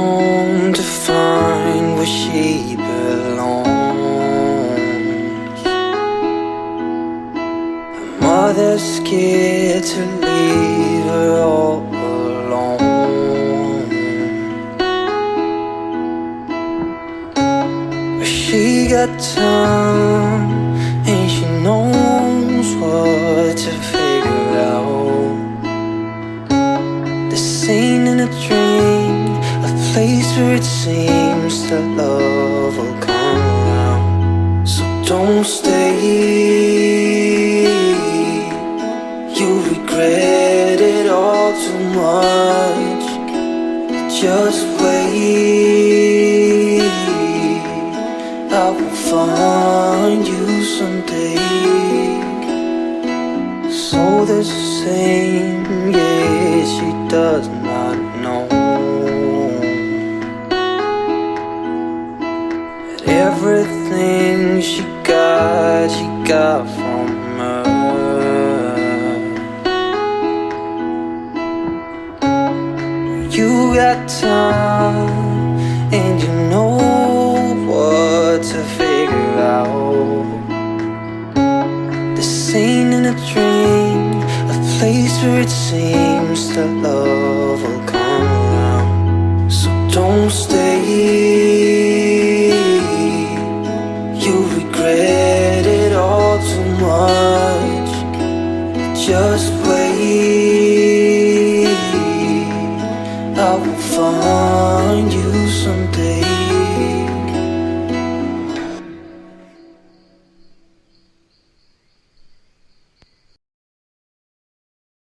home to find where she belongs. Her mother's scared to leave her all alone, but she got time and she knows what to figure out. This ain't in a dream, a place where it seems that love will come around. So don't stay, you'll regret it all too much. Just wait, I will find you someday. So the same, yeah, she does not know that everything she got from her. You got time and you know what to figure out. This ain't in a dream, a place where it seems that love will come around. So don't stay,